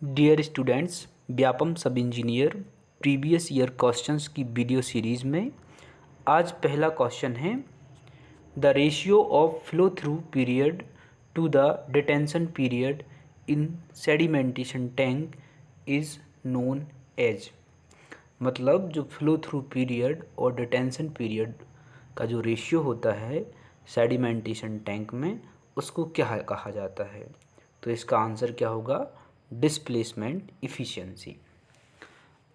Dear students, Vyapam sub engineer previous year questions की video series में आज पहला क्वेश्चन है the ratio of flow through period to the detention period in sedimentation tank is known as. मतलब जो flow through period और detention period का जो रेशियो होता है सेडिमेंटेशन टैंक में, उसको क्या कहा जाता है? तो इसका आंसर क्या होगा? Displacement efficiency.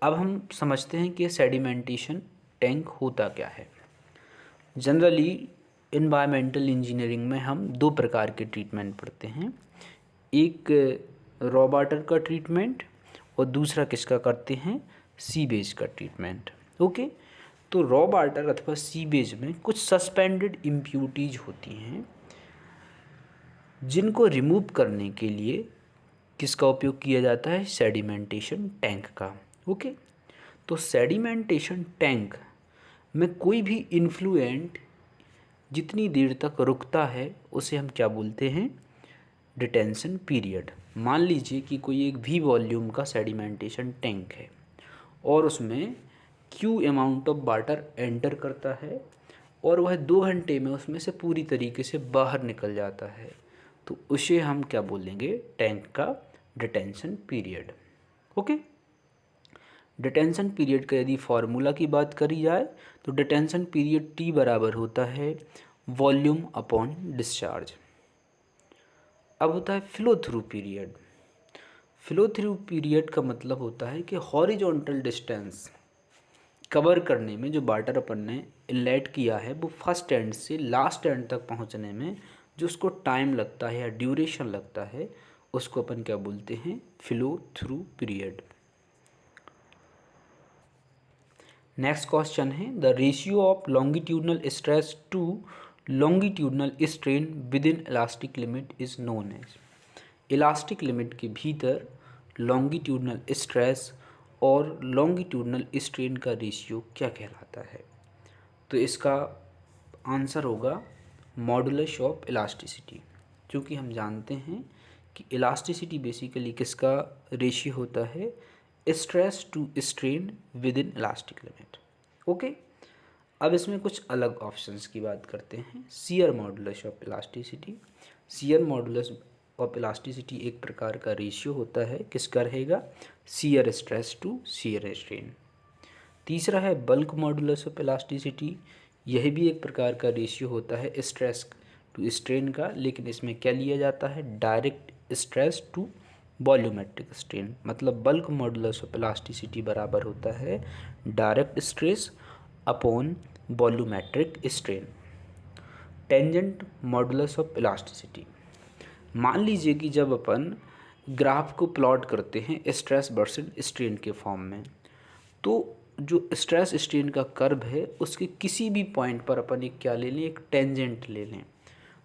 अब हम समझते हैं कि सेडिमेंटेशन टैंक होता क्या है। जनरली इन्वायरमेंटल इंजीनियरिंग में हम दो प्रकार के ट्रीटमेंट पढ़ते हैं, एक रॉ वाटर का ट्रीटमेंट और दूसरा किसका करते हैं? सीवेज का ट्रीटमेंट। ओके, तो रॉ वाटर अथवा सीवेज में कुछ सस्पेंडेड इम्प्यूरिटीज होती हैं जिनको रिमूव करने के लिए किसका उपयोग किया जाता है? सेडिमेंटेशन टैंक का। ओके, तो सेडिमेंटेशन टैंक में कोई भी इन्फ्लुएंट जितनी देर तक रुकता है उसे हम क्या बोलते हैं? Detention period. मान लीजिए कि कोई एक भी वॉल्यूम का सेडिमेंटेशन टैंक है और उसमें Q amount of water enter करता है और वह 2 घंटे में उसमें से पूरी तरीके से बाहर निकल जाता है, तो उसे हम क्या बोलेंगे? टैंक का detention period. Okay, detention period का यदि फॉर्मूला की बात करी जाए तो डिटेंशन पीरियड टी बराबर होता है वॉल्यूम अपॉन डिस्चार्ज। अब होता है flow through period. Flow through period का मतलब होता है कि हॉरिजॉन्टल डिस्टेंस कवर करने में जो वाटर अपन ने इनलेट किया है वो फर्स्ट एंड से लास्ट एंड तक पहुंचने में जो उसको टाइम लगता है या ड्यूरेशन लगता है, उसको अपन क्या बोलते हैं? Flow through period. Next question है the ratio of longitudinal stress to longitudinal strain within elastic limit is known as. Elastic limit के भीतर लॉन्गिट्यूडनल स्ट्रेस और लॉन्गिट्यूडनल स्ट्रेन का रेशियो क्या कहलाता है? तो इसका आंसर होगा मॉडुलस ऑफ इलास्टिसिटी। क्योंकि हम जानते हैं कि इलास्टिसिटी बेसिकली किसका रेशियो होता है? Stress to strain within elastic limit. Okay, अब इसमें कुछ अलग ऑप्शंस की बात करते हैं। Shear modulus of elasticity. Shear modulus of elasticity एक प्रकार का रेशियो होता है, किसका रहेगा? Shear stress to shear strain. तीसरा है बल्क मॉडुलस ऑफ इलास्टिसिटी। यह भी एक प्रकार का रेशियो होता है स्ट्रेस टू स्ट्रेन का, लेकिन इसमें क्या लिया जाता है? Direct stress to volumetric strain. मतलब बल्क मॉडुलस ऑफ इलास्टिसिटी बराबर होता है direct stress upon volumetric strain. Tangent modulus of elasticity. मान लीजिए कि जब अपन ग्राफ को प्लॉट करते हैं स्ट्रेस वर्सेस स्ट्रेन के फॉर्म में, तो जो स्ट्रेस स्ट्रेन का कर्व है उसके किसी भी पॉइंट पर अपन एक क्या ले लें? एक टेंजेंट ले लें,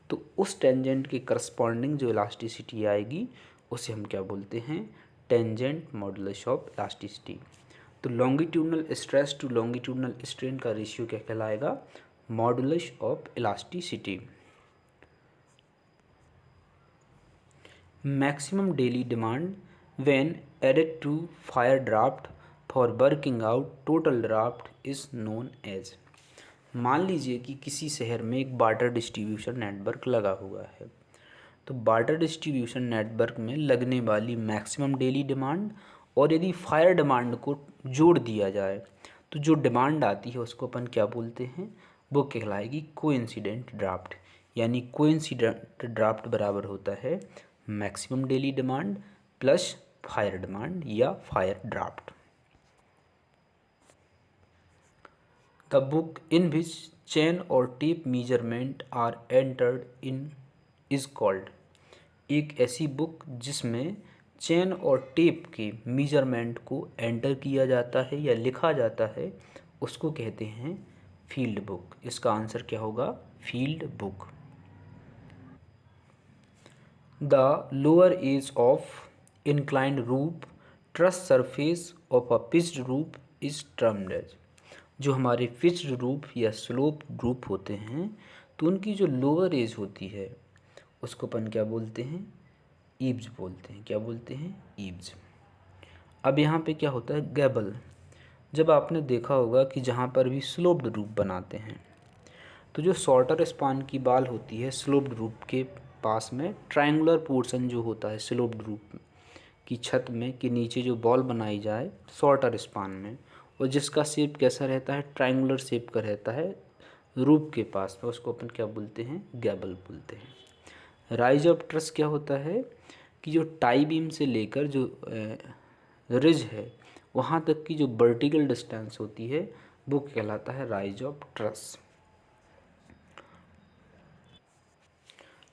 तो उस टेंजेंट के करस्पॉन्डिंग जो इलास्टिसिटी आएगी उसे हम क्या बोलते हैं? Tangent modulus of elasticity. तो longitudinal stress to longitudinal strain का रेशियो क्या कहलाएगा? Modulus of elasticity. Maximum daily demand when added to fire draft for working out total draft is known as. मान लीजिए कि किसी शहर में एक वाटर डिस्ट्रीब्यूशन नेटवर्क लगा हुआ है, तो वाटर डिस्ट्रीब्यूशन नेटवर्क में लगने वाली मैक्सिमम डेली डिमांड और यदि फायर डिमांड को जोड़ दिया जाए तो जो डिमांड आती है उसको अपन क्या बोलते हैं? वो कहलाएगी कोइंसिडेंट ड्राफ्ट। यानी कोइंसिडेंट ड्राफ्ट बराबर होता है maximum daily demand plus fire demand या fire draft. The book in which chain और tape measurement are entered in is called. एक ऐसी बुक जिसमें चेन और टेप के मेजरमेंट को एंटर किया जाता है या लिखा जाता है, उसको कहते हैं फील्ड बुक। इसका आंसर क्या होगा? Field book. The lower edge of inclined roof truss surface of a pitched roof is termed as. जो हमारे पिच्ड रूप या स्लोप रूप होते हैं, तो उनकी जो लोअर एज होती है उसको अपन क्या बोलते हैं? ईव्स बोलते हैं। क्या बोलते हैं? ईव्स। अब यहाँ पे क्या होता है, गैबल। जब आपने देखा होगा कि जहाँ पर भी स्लोप्ड रूफ बनाते हैं तो जो शॉर्टर स्पान की बाल होती है स्लोप्ड रूफ के पास में ट्रायंगुलर पोर्शन जो होता है स्लोप्ड रूफ की छत में कि नीचे जो बॉल बनाई जाए शॉर्टर स्पान में, और जिसका शेप कैसा रहता है, ट्रायंगुलर शेप का रहता है रूफ के पास में, उसको अपन क्या बोलते हैं, गैबल बोलते हैं। राइज ऑफ ट्रस क्या होता है कि जो टाई बीम से लेकर जो रिज है वहाँ तक की जो वर्टिकल डिस्टेंस होती है वो कहलाता है rise of truss.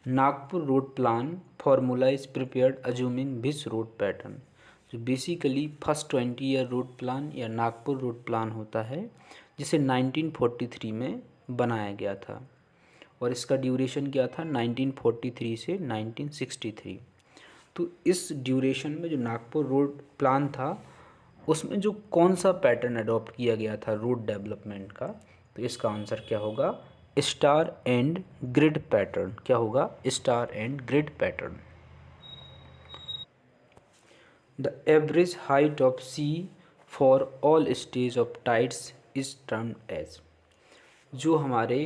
Nagpur road plan formula is prepared assuming this road pattern. जो basically first 20 year road plan या नागपुर रोड प्लान होता है जिसे 1943 में बनाया गया था, और इसका ड्यूरेशन क्या था, 1943 से 1963। तो इस ड्यूरेशन में जो नागपुर रोड प्लान था उसमें जो कौन सा पैटर्न अडॉप्ट किया गया था रोड डेवलपमेंट का, तो इसका आंसर क्या होगा, स्टार एंड ग्रिड पैटर्न। क्या होगा, star and grid pattern. The average height of sea for all stage of tides is termed as. जो हमारे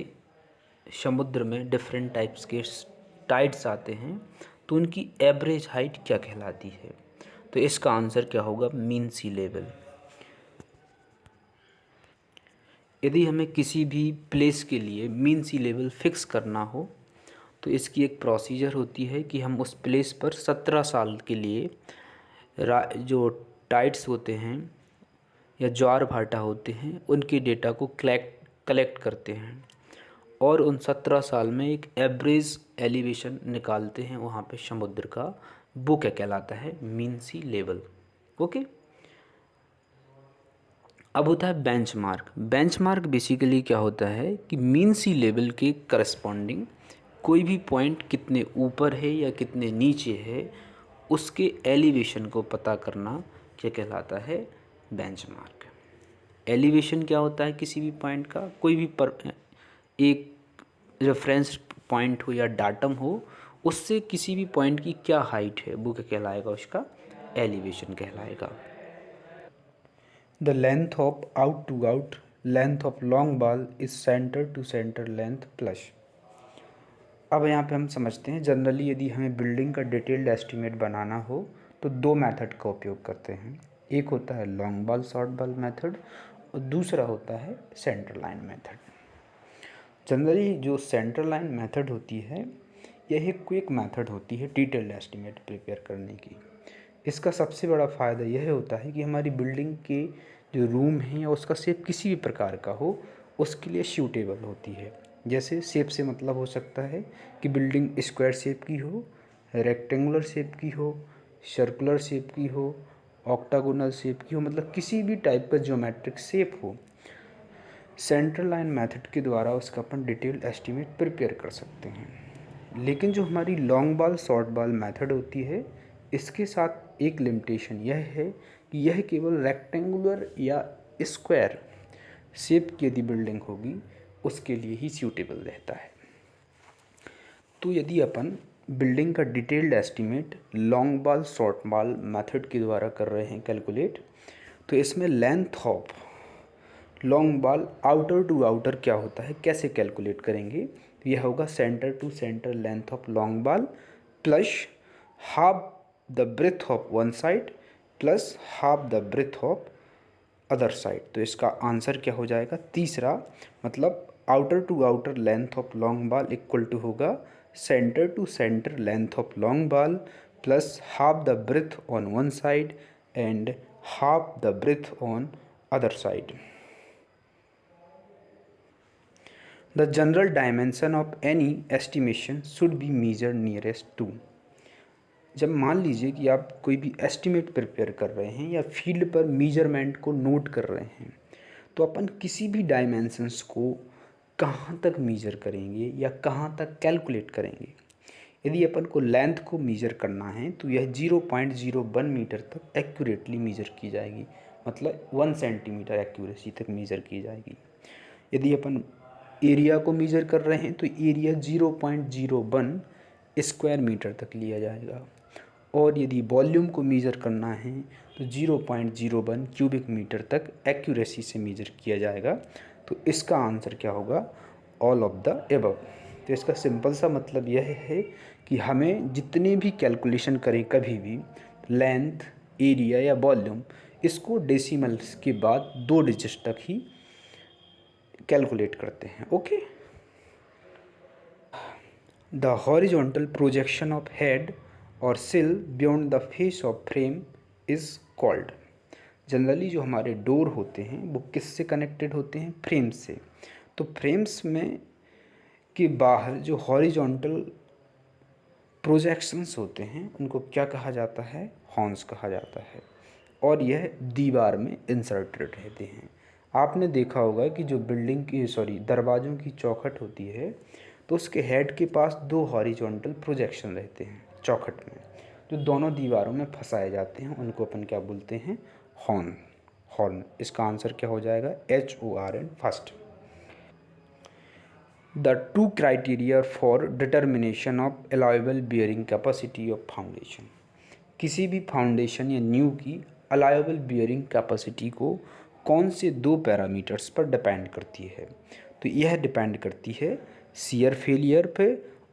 समुद्र में डिफरेंट टाइप्स के टाइड्स आते हैं तो उनकी एवरेज हाइट क्या कहलाती है, तो इसका आंसर क्या होगा, मीन सी लेवल। यदि हमें किसी भी प्लेस के लिए मीन सी लेवल फिक्स करना हो तो इसकी एक प्रोसीजर होती है कि हम उस प्लेस पर 17 साल के लिए जो टाइड्स होते हैं या ज्वार भाटा होते हैं उनके डेटा को कलेक्ट करते हैं और उन 17 साल में एक एवरेज एलिवेशन निकालते हैं वहाँ पे समुद्र का, वो क्या कहलाता है, मीन सी लेवल। ओके। अब होता है बेंचमार्क। बेंचमार्क बेसिकली क्या होता है कि मीन सी लेवल के करस्पॉन्डिंग कोई भी पॉइंट कितने ऊपर है या कितने नीचे है उसके एलिवेशन को पता करना क्या कहलाता है, बेंचमार्क। एलिवेशन क्या होता है, किसी भी पॉइंट का कोई भी एक रेफरेंस पॉइंट हो या डाटम हो उससे किसी भी पॉइंट की क्या हाइट है वो क्या कहलाएगा, उसका एलिवेशन कहलाएगा। The length of out to out length of long wall is centre to centre length plus. अब यहाँ पे हम समझते हैं जनरली यदि हमें बिल्डिंग का डिटेल्ड एस्टीमेट बनाना हो तो दो मेथड का उपयोग करते हैं। एक होता है long wall short wall method और दूसरा होता है सेंटर लाइन मेथड। जनरली जो सेंटर लाइन मेथड होती है यह एक क्विक मेथड होती है डिटेल्ड एस्टीमेट प्रिपेयर करने की। इसका सबसे बड़ा फ़ायदा यह होता है कि हमारी बिल्डिंग के जो रूम हैं या उसका शेप किसी भी प्रकार का हो उसके लिए सूटेबल होती है। जैसे शेप से मतलब हो सकता है कि बिल्डिंग स्क्वायर शेप की हो, रेक्टेंगुलर शेप की हो, सर्कुलर शेप की हो, ऑक्टागोनल शेप की हो, मतलब किसी भी टाइप का ज्योमेट्रिक शेप हो। सेंट्रल लाइन मेथड के द्वारा उसका अपन डिटेल्ड एस्टीमेट प्रिपेयर कर सकते हैं। लेकिन जो हमारी long wall short wall method होती है इसके साथ एक लिमिटेशन यह है कि यह केवल रेक्टेंगुलर या स्क्वायर शेप की यदि बिल्डिंग होगी उसके लिए ही सूटेबल रहता है। तो यदि अपन बिल्डिंग का detailed estimate long wall short wall method के द्वारा कर रहे हैं कैलकुलेट, तो इसमें length of long wall outer to outer क्या होता है, कैसे कैलकुलेट करेंगे, यह होगा centre to centre length of long wall plus half the breadth of one side plus half the breadth of other side. तो इसका आंसर क्या हो जाएगा, तीसरा, मतलब outer to outer length of long wall equal to होगा centre to centre length of long wall plus half the breadth on one side and half the breadth on other side. The general dimension of any estimation should be measured nearest to। जब मान लीजिए कि आप कोई भी estimate prepare कर रहे हैं या फील्ड पर मेजरमेंट को नोट कर रहे हैं तो अपन किसी भी डायमेंशंस को कहाँ तक मेजर करेंगे या कहाँ तक कैलकुलेट करेंगे। यदि अपन को लेंथ को मेजर करना है तो यह 0.01 मीटर तक एक्यूरेटली मेजर की जाएगी, मतलब 1 सेंटीमीटर एक्यूरेसी तक मेजर की जाएगी। यदि अपन एरिया को मेजर कर रहे हैं तो एरिया 0.01 स्क्वायर मीटर तक लिया जाएगा। और यदि वॉल्यूम को मेज़र करना है तो 0.01 क्यूबिक मीटर तक एक्यूरेसी से मेज़र किया जाएगा। तो इसका आंसर क्या होगा? All of the above. तो इसका सिंपल सा मतलब यह है कि हमें जितने भी कैलकुलेशन करें कभी भी लेंथ, एरिया या वॉल्यूम, इसको डेसिमल्स के बाद 2 डिजिट तक ही कैलकुलेट करते हैं। Okay. The horizontal projection of head और सिल beyond the face of frame is called. Generally जो हमारे डोर होते हैं वो किससे कनेक्टेड होते हैं? फ्रेम से। तो फ्रेम्स में के बाहर जो हॉरिजॉन्टल प्रोजेक्शंस होते हैं उनको क्या कहा जाता है? हॉर्न्स कहा जाता है। और यह दीवार में इंसर्टेड रहते हैं। आपने देखा होगा कि जो बिल्डिंग की दरवाज़ों की चौखट होती है तो उसके हेड के पास 2 हॉरिजॉन्टल प्रोजेक्शन रहते हैं चौखट में, जो दोनों दीवारों में फंसाए जाते हैं। उनको अपन क्या बोलते हैं? हॉर्न। हॉर्न। इसका आंसर क्या हो जाएगा? HORN first. The two criteria for determination of allowable bearing capacity of foundation। किसी भी फाउंडेशन या न्यू की अलाउबल बियरिंग कैपेसिटी को कौन से 2 पैरामीटर्स पर डिपेंड करती है? तो यह डिपेंड करती है शियर फेलियर पे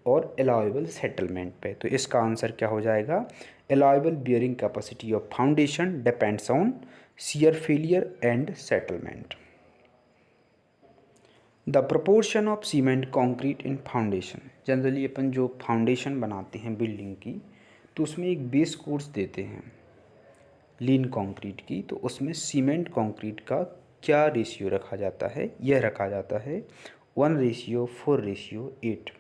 और अलाउबल सेटलमेंट पे। तो इसका आंसर क्या हो जाएगा? Allowable bearing capacity of foundation depends on shear failure and settlement. The proportion of cement concrete in foundation. Generally अपन जो फाउंडेशन बनाते हैं बिल्डिंग की तो उसमें एक बेस कोर्स देते हैं लीन कंक्रीट की। तो उसमें सीमेंट कंक्रीट का क्या रेशियो रखा जाता है? यह रखा जाता है 1:4:8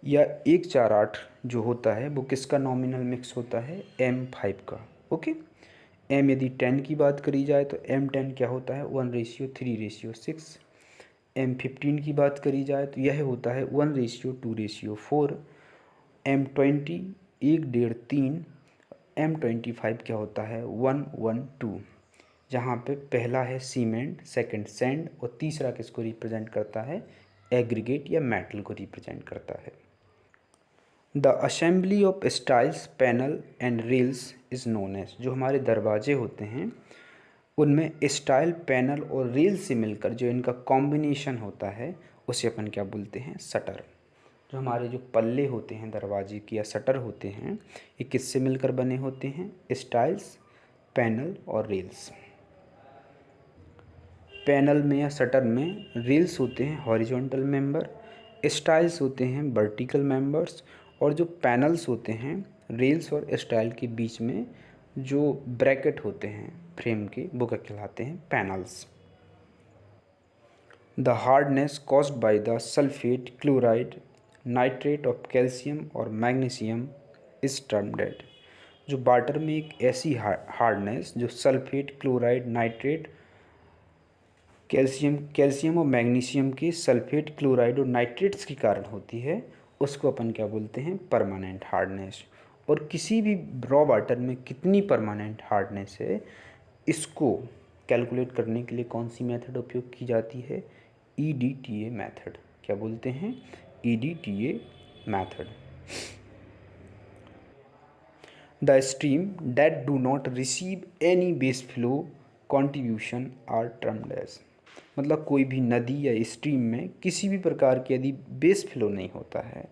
या 1:4:8 जो होता है वो किसका नॉमिनल मिक्स होता है? M5 का। ओके। M यदि 10 की बात करी जाए तो M10 क्या होता है? 1:3:6। M15 की बात करी जाए तो यह होता है 1:2:4। M20 1:3। M25 क्या होता है? 1:1:2। जहाँ पे पहला है सीमेंट, सेकंड सैंड और तीसरा किसको रिप्रेजेंट करता है? एग्रीगेट या मेटल को रिप्रेजेंट करता है। The assembly of styles, panel and rails is known as. जो हमारे दरवाजे होते हैं उनमें स्टाइल, पैनल और रेल से मिलकर जो इनका कॉम्बिनेशन होता है उसे अपन क्या बोलते हैं? शटर। जो हमारे जो पल्ले होते हैं दरवाजे की या शटर होते हैं ये किससे मिलकर बने होते हैं? स्टाइल्स, पैनल और रेल्स। पैनल में या शटर में रेल्स होते हैं हॉरिजॉन्टल मेंबर, स्टाइल्स होते हैं वर्टिकल मेंबर्स, और जो पैनल्स होते हैं रेल्स और स्टाइल के बीच में जो ब्रैकेट होते हैं फ्रेम के वो क्या कहलाते हैं? Panels. The hardness caused by the sulphate, chloride, nitrate of calcium और मैग्नीशियम इज टर्म्ड एट। जो वाटर में एक ऐसी हार्डनेस जो सल्फेट, क्लोराइड, नाइट्रेट, कैल्शियम और मैग्नीशियम के सल्फेट, क्लोराइड और नाइट्रेट्स के कारण होती है उसको अपन क्या बोलते हैं? Permanent hardness. और किसी भी रॉ वाटर में कितनी परमानेंट हार्डनेस है इसको कैलकुलेट करने के लिए कौन सी मेथड उपयोग की जाती है? EDTA method. क्या बोलते हैं? EDTA method. The stream that do not receive any base flow contribution are termed as. मतलब कोई भी नदी या स्ट्रीम में किसी भी प्रकार की यदि बेस फ्लो नहीं होता है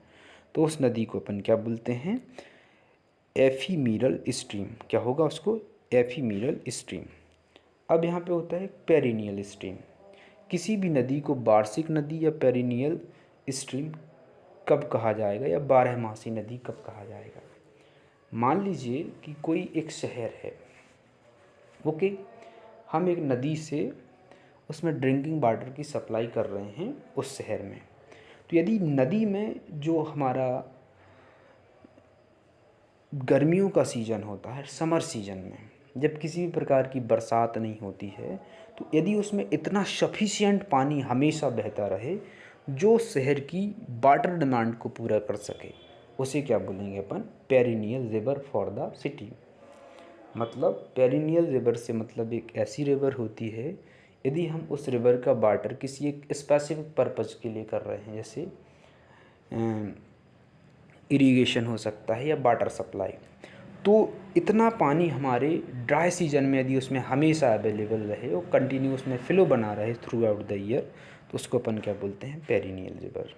तो उस नदी को अपन क्या बोलते हैं? एफीमीरल स्ट्रीम। क्या होगा उसको? एफीमीरल स्ट्रीम। अब यहाँ पे होता है पेरिनियल स्ट्रीम। किसी भी नदी को वार्षिक नदी या पेरिनियल स्ट्रीम कब कहा जाएगा या 12मासी नदी कब कहा जाएगा? मान लीजिए कि कोई एक शहर है, ओके, हम एक नदी से उसमें ड्रिंकिंग वाटर की सप्लाई कर रहे हैं उस शहर में। तो यदि नदी में जो हमारा गर्मियों का सीज़न होता है, समर सीज़न में जब किसी भी प्रकार की बरसात नहीं होती है तो यदि उसमें इतना सफिशिएंट पानी हमेशा बहता रहे जो शहर की वाटर डिमांड को पूरा कर सके, उसे क्या बोलेंगे अपन? Perennial river for the city. मतलब पेरिनियल रिवर से मतलब एक ऐसी रिवर होती है यदि हम उस रिवर का वाटर किसी एक स्पेसिफिक पर्पज़ के लिए कर रहे हैं, जैसे इरिगेशन हो सकता है या वाटर सप्लाई। तो इतना पानी हमारे ड्राई सीजन में यदि उसमें हमेशा अवेलेबल रहे और कंटिन्यू उसमें फ्लो बना रहे थ्रू आउट द ईयर, तो उसको अपन क्या बोलते हैं, पेरिनियल रिवर।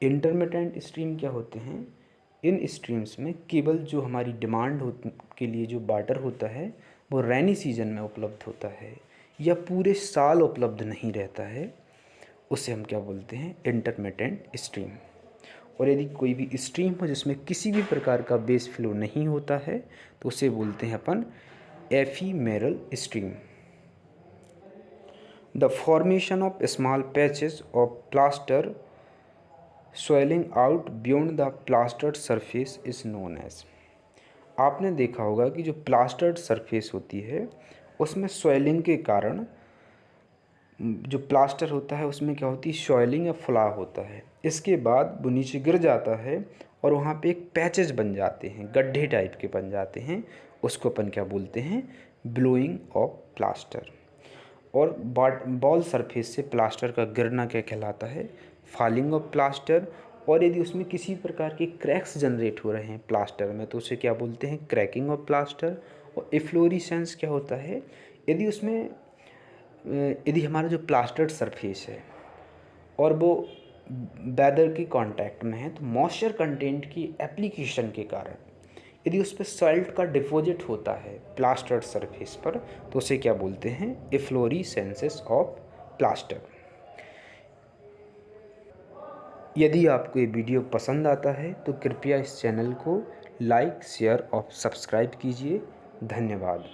इंटरमिटेंट स्ट्रीम क्या होते हैं, इन स्ट्रीम्स में केवल जो हमारी डिमांड के लिए जो वाटर होता है वो रैनी सीजन में उपलब्ध होता है या पूरे साल उपलब्ध नहीं रहता है, उसे हम क्या बोलते हैं, इंटरमिटेंट स्ट्रीम। और यदि कोई भी स्ट्रीम हो जिसमें किसी भी प्रकार का बेस फ्लो नहीं होता है तो उसे बोलते हैं अपन ephemeral stream. The formation of small patches of plaster swelling out beyond the plastered surface is known as. आपने देखा होगा कि जो प्लास्टर्ड सरफेस होती है उसमें स्वेलिंग के कारण जो प्लास्टर होता है उसमें क्या होती है, सॉइलिंग या फुलाव होता है। इसके बाद वो नीचे गिर जाता है और वहाँ पे एक पैचेस बन जाते हैं, गड्ढे टाइप के बन जाते हैं, उसको अपन क्या बोलते हैं, ब्लोइंग ऑफ प्लास्टर। और बॉल सरफेस से प्लास्टर का गिरना क्या कहलाता है, फॉलिंग ऑफ प्लास्टर। और यदि उसमें किसी प्रकार के क्रैक्स जनरेट हो रहे हैं प्लास्टर में तो उसे क्या बोलते हैं, क्रैकिंग ऑफ प्लास्टर। और इफ्लोरेसेंस क्या होता है, यदि उसमें यदि हमारा जो प्लास्टर्ड सरफेस है और वो वेदर के कांटेक्ट में है तो मॉइस्चर कंटेंट की एप्लीकेशन के कारण यदि उस पर सॉल्ट का डिपॉजिट होता है प्लास्टर्ड सरफेस पर तो उसे क्या बोलते हैं, इफ्लोरेसेंस ऑफ प्लास्टर। यदि आपको ये वीडियो पसंद आता है तो कृपया इस चैनल को लाइक, शेयर और सब्सक्राइब कीजिए। धन्यवाद।